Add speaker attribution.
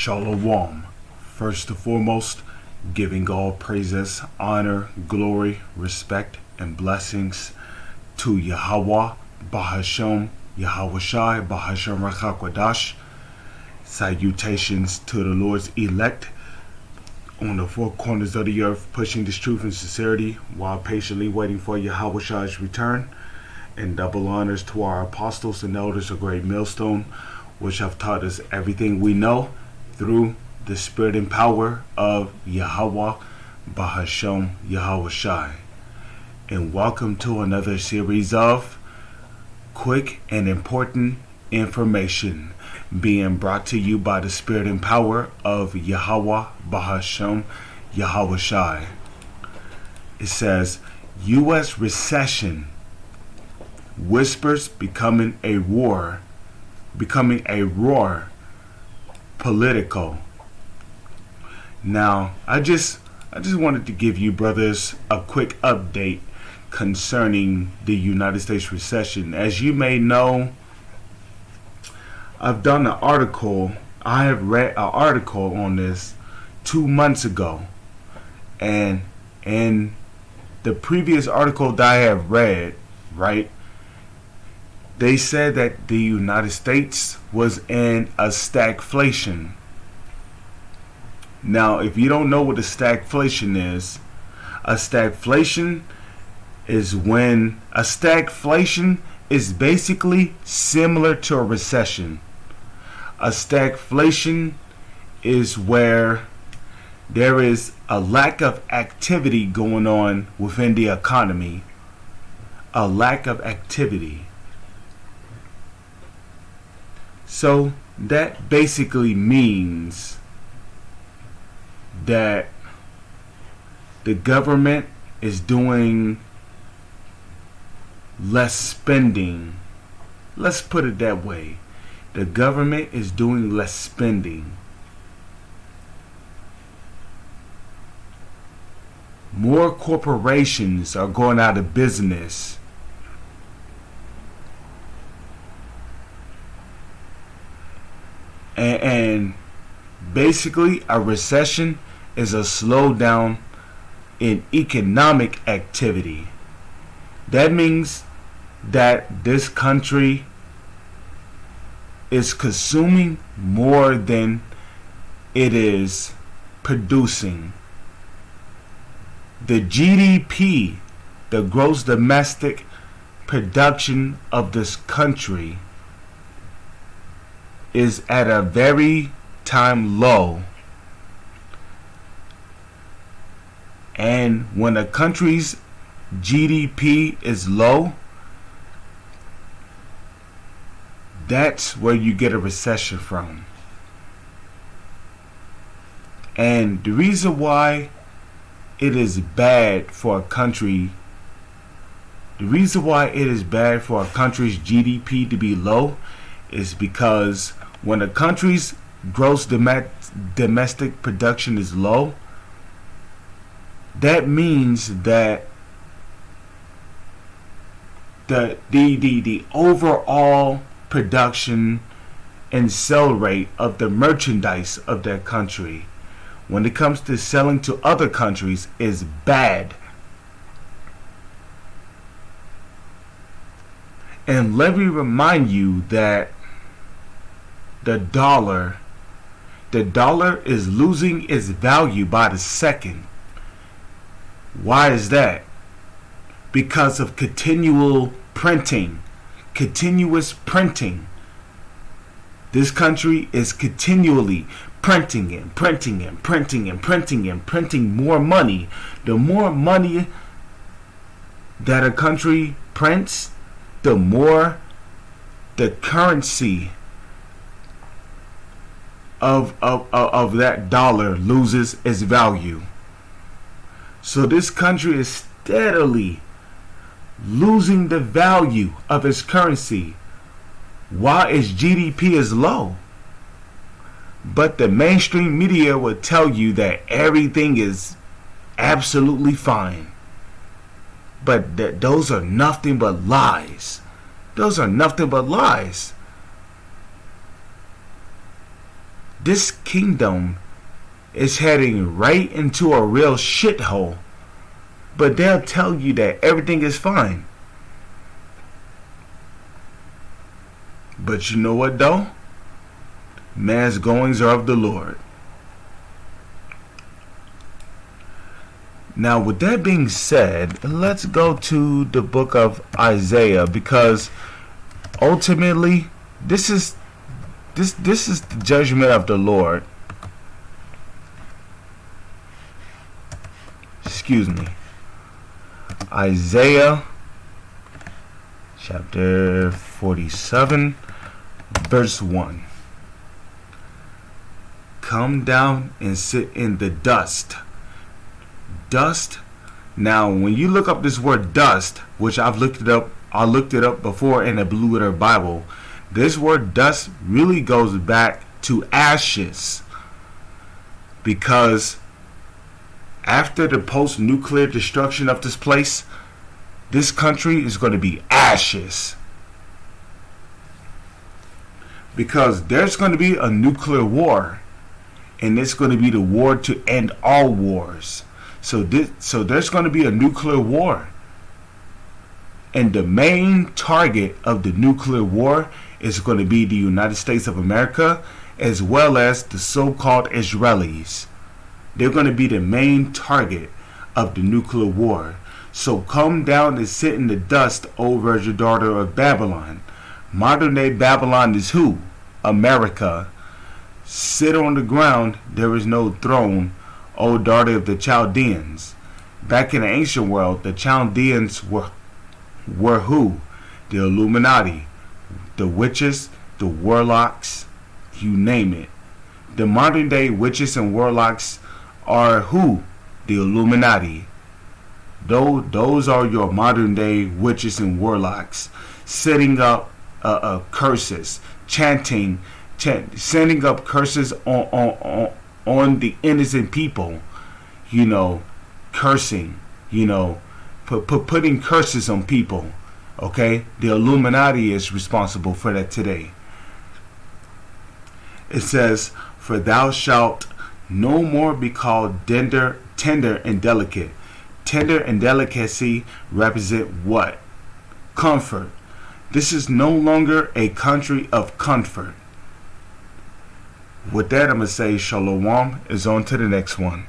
Speaker 1: Shalom. First and foremost, giving all praises, honor, glory, respect, and blessings to Yahweh, Bahashem, Yahweh Shai, Bahashem Rachakwadash. Salutations to the Lord's elect on the four corners of the earth, pushing this truth and sincerity while patiently waiting for Yahweh Shai's return. And double honors to our apostles and elders of Great Millstone, which have taught us everything we know through the spirit and power of Yahweh, Bahashem, Yahweh Shai. And welcome to another series of quick and important information being brought to you by the spirit and power of Yahweh, Bahashem, Yahweh Shai. It says, U.S. recession whispers becoming a roar political. Now, I just wanted to give you brothers a quick update concerning the United States recession. As you may know, I've done an article. I have read an article on this 2 months ago, and in the previous article that I have read, right, they said that the United States was in a stagflation. Now, if you don't know what a stagflation is basically similar to a recession. A stagflation is where there is a lack of activity going on within the economy. A lack of activity. So that basically means that the government is doing less spending. Let's put it that way. The government is doing less spending. More corporations are going out of business. And basically, a recession is a slowdown in economic activity. That means that this country is consuming more than it is producing. The GDP, the gross domestic production of this country, is at a very time low. And when a country's GDP is low, that's where you get a recession from. And the reason why it is bad for a country, country's GDP to be low is because when a country's gross domestic production is low, that means that the overall production and sell rate of the merchandise of that country, when it comes to selling to other countries, is bad. And let me remind you that the dollar is losing its value by the second. Why is that? Because of continuous printing. This country is continually printing more money. The more money that a country prints, the more the currency of that dollar loses its value. So this country is steadily losing the value of its currency while its GDP is low. But the mainstream media will tell you that everything is absolutely fine. But those are nothing but lies. This kingdom is heading right into a real shithole. But they'll tell you that everything is fine. But you know what though? Man's goings are of the Lord. Now with that being said, let's go to the book of Isaiah, because ultimately this is the judgment of the Lord. Excuse me. Isaiah chapter 47 verse 1. Come down and sit in the dust. Dust. Now when you look up this word dust, which I looked it up before in the Blue Letter Bible, this word dust really goes back to ashes, because after the post-nuclear destruction of this place, this country is going to be ashes. Because there's going to be a nuclear war, and it's going to be the war to end all wars. So there's going to be a nuclear war. And the main target of the nuclear war is going to be the United States of America, as well as the so-called Israelis. They're going to be the main target of the nuclear war. So come down and sit in the dust, O virgin daughter of Babylon. Modern day Babylon is who? America. Sit on the ground, there is no throne, O daughter of the Chaldeans. Back in the ancient world, the Chaldeans were who? The Illuminati, the witches, the warlocks, you name it. The modern day witches and warlocks are who? The Illuminati. Those are your modern day witches and warlocks, setting up curses, sending up curses on the innocent people, cursing, putting curses on people. Okay, the Illuminati is responsible for that today. It says, "For thou shalt no more be called tender and delicate." Tender and delicacy represent what? Comfort. This is no longer a country of comfort. With that, I'm going to say shalom. Is on to the next one.